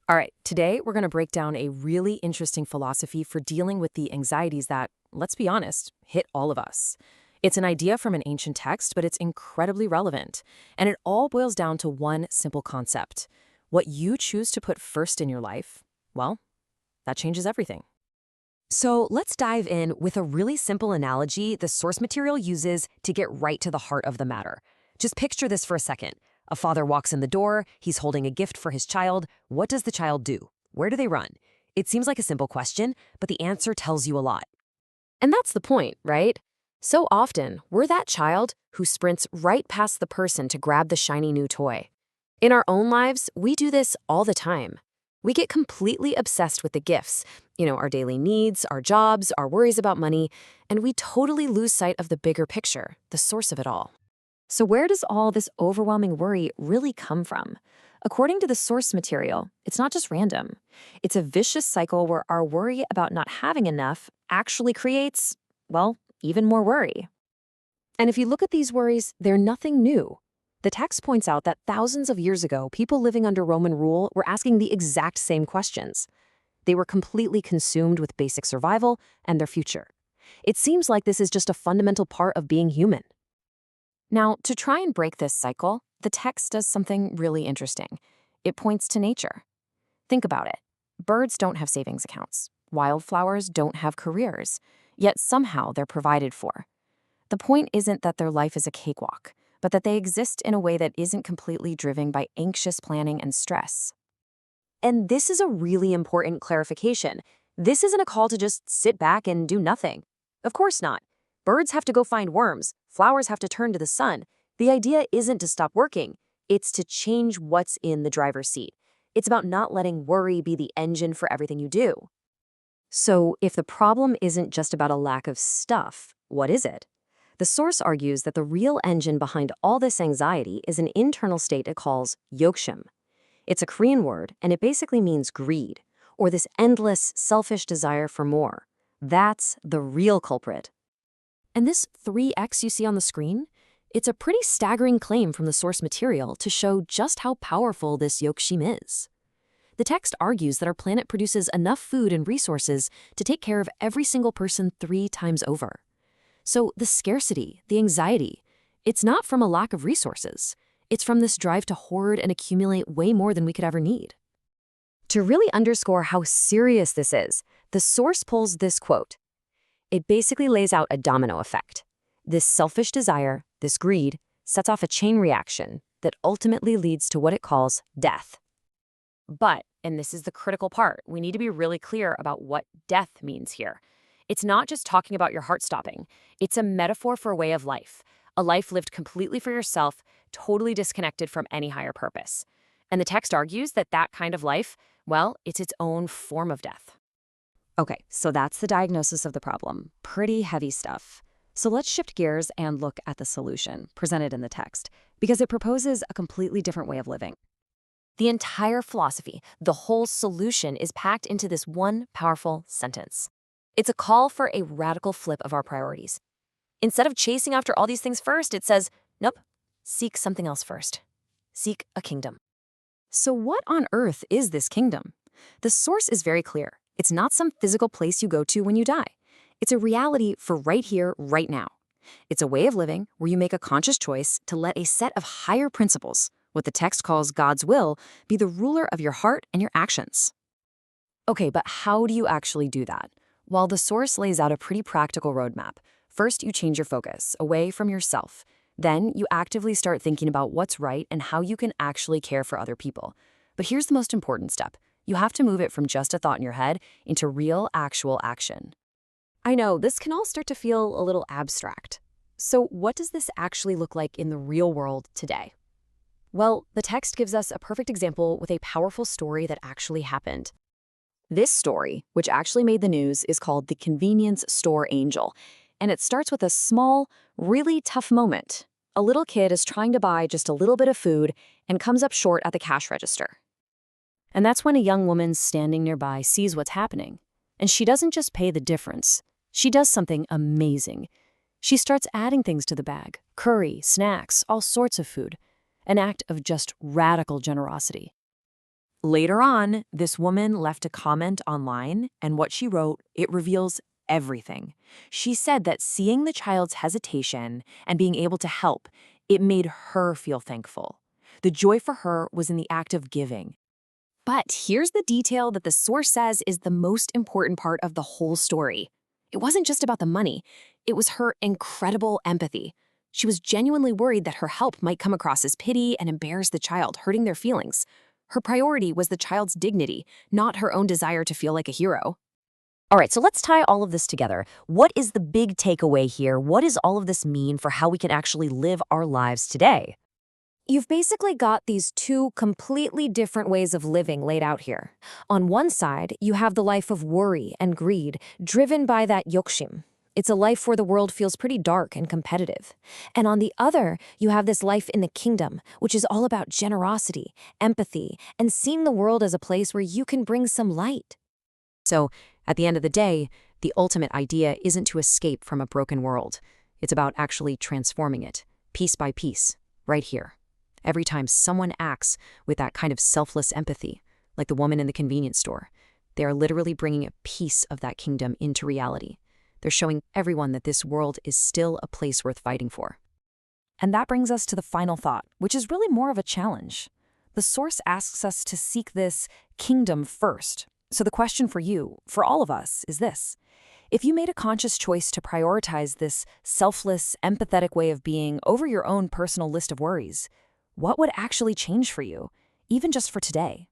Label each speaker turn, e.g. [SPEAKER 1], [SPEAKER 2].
[SPEAKER 1] All right, today we're going to break down a really interesting philosophy for dealing with the anxieties that, let's be honest, hit all of us. It's an idea from an ancient text, but it's incredibly relevant. And it all boils down to one simple concept. What you choose to put first in your life, well, that changes everything.
[SPEAKER 2] So let's dive in with a really simple analogy the source material uses to get right to the heart of the matter. Just picture this for a second. A father walks in the door, he's holding a gift for his child. What does the child do? Where do they run? It seems like a simple question, but the answer tells you a lot.
[SPEAKER 1] And that's the point, right? So often, we're that child who sprints right past the person to grab the shiny new toy. In our own lives, we do this all the time. We get completely obsessed with the gifts, our daily needs, our jobs, our worries about money, and we totally lose sight of the bigger picture, the source of it all. So where does all this overwhelming worry really come from? According to the source material, it's not just random. It's a vicious cycle where our worry about not having enough actually creates, well, even more worry. And if you look at these worries, they're nothing new. The text points out that thousands of years ago, people living under Roman rule were asking the exact same questions. They were completely consumed with basic survival and their future. It seems like this is just a fundamental part of being human. Now, to try and break this cycle, the text does something really interesting. It points to nature. Think about it. Birds don't have savings accounts. Wildflowers don't have careers. Yet somehow they're provided for. The point isn't that their life is a cakewalk, but that they exist in a way that isn't completely driven by anxious planning and stress.
[SPEAKER 2] And this is a really important clarification. This isn't a call to just sit back and do nothing. Of course not. Birds have to go find worms. Flowers have to turn to the sun. The idea isn't to stop working. It's to change what's in the driver's seat. It's about not letting worry be the engine for everything you do. So if the problem isn't just about a lack of stuff, what is it? The source argues that the real engine behind all this anxiety is an internal state it calls yokshim. It's a Korean word, and it basically means greed, or this endless, selfish desire for more. That's the real culprit. And this 3x you see on the screen? It's a pretty staggering claim from the source material to show just how powerful this yokshim is. The text argues that our planet produces enough food and resources to take care of every single person 3 times over. So the scarcity, the anxiety, it's not from a lack of resources. It's from this drive to hoard and accumulate way more than we could ever need. To really underscore how serious this is, the source pulls this quote. It basically lays out a domino effect. This selfish desire, this greed, sets off a chain reaction that ultimately leads to what it calls death. But, and this is the critical part, we need to be really clear about what death means here. It's not just talking about your heart stopping. It's a metaphor for a way of life, a life lived completely for yourself, totally disconnected from any higher purpose. And the text argues that that kind of life, well, it's its own form of death. Okay, so that's the diagnosis of the problem. Pretty heavy stuff. So let's shift gears and look at the solution presented in the text, because it proposes a completely different way of living. The entire philosophy, the whole solution, is packed into this one powerful sentence. It's a call for a radical flip of our priorities. Instead of chasing after all these things first, it says, nope, seek something else first. Seek a kingdom. So what on earth is this kingdom? The source is very clear. It's not some physical place you go to when you die. It's a reality for right here, right now. It's a way of living where you make a conscious choice to let a set of higher principles, what the text calls God's will, be the ruler of your heart and your actions. Okay, but how do you actually do that? Well, the source lays out a pretty practical roadmap. First, you change your focus away from yourself. Then, you actively start thinking about what's right and how you can actually care for other people. But here's the most important step. You have to move it from just a thought in your head into real, actual action. I know, this can all start to feel a little abstract. So what does this actually look like in the real world today? Well, the text gives us a perfect example with a powerful story that actually happened. This story, which actually made the news, is called The Convenience Store Angel, and it starts with a small, really tough moment. A little kid is trying to buy just a little bit of food and comes up short at the cash register. And that's when a young woman standing nearby sees what's happening. And she doesn't just pay the difference. She does something amazing. She starts adding things to the bag, curry, snacks, all sorts of food. An act of just radical generosity. Later on, this woman left a comment online, and what she wrote, it reveals everything. She said that seeing the child's hesitation and being able to help, it made her feel thankful. The joy for her was in the act of giving.
[SPEAKER 1] But here's the detail that the source says is the most important part of the whole story. It wasn't just about the money. It was her incredible empathy. She was genuinely worried that her help might come across as pity and embarrass the child, hurting their feelings. Her priority was the child's dignity, not her own desire to feel like a hero.
[SPEAKER 2] All right, so let's tie all of this together. What is the big takeaway here? What does all of this mean for how we can actually live our lives today?
[SPEAKER 1] You've basically got these two completely different ways of living laid out here. On one side, you have the life of worry and greed, driven by that yokshim. It's a life where the world feels pretty dark and competitive. And on the other, you have this life in the kingdom, which is all about generosity, empathy, and seeing the world as a place where you can bring some light.
[SPEAKER 2] So, at the end of the day, the ultimate idea isn't to escape from a broken world. It's about actually transforming it, piece by piece, right here. Every time someone acts with that kind of selfless empathy, like the woman in the convenience store, they are literally bringing a piece of that kingdom into reality. They're showing everyone that this world is still a place worth fighting for. And that brings us to the final thought, which is really more of a challenge. The source asks us to seek this kingdom first. So the question for you, for all of us, is this. If you made a conscious choice to prioritize this selfless, empathetic way of being over your own personal list of worries, what would actually change for you, even just for today?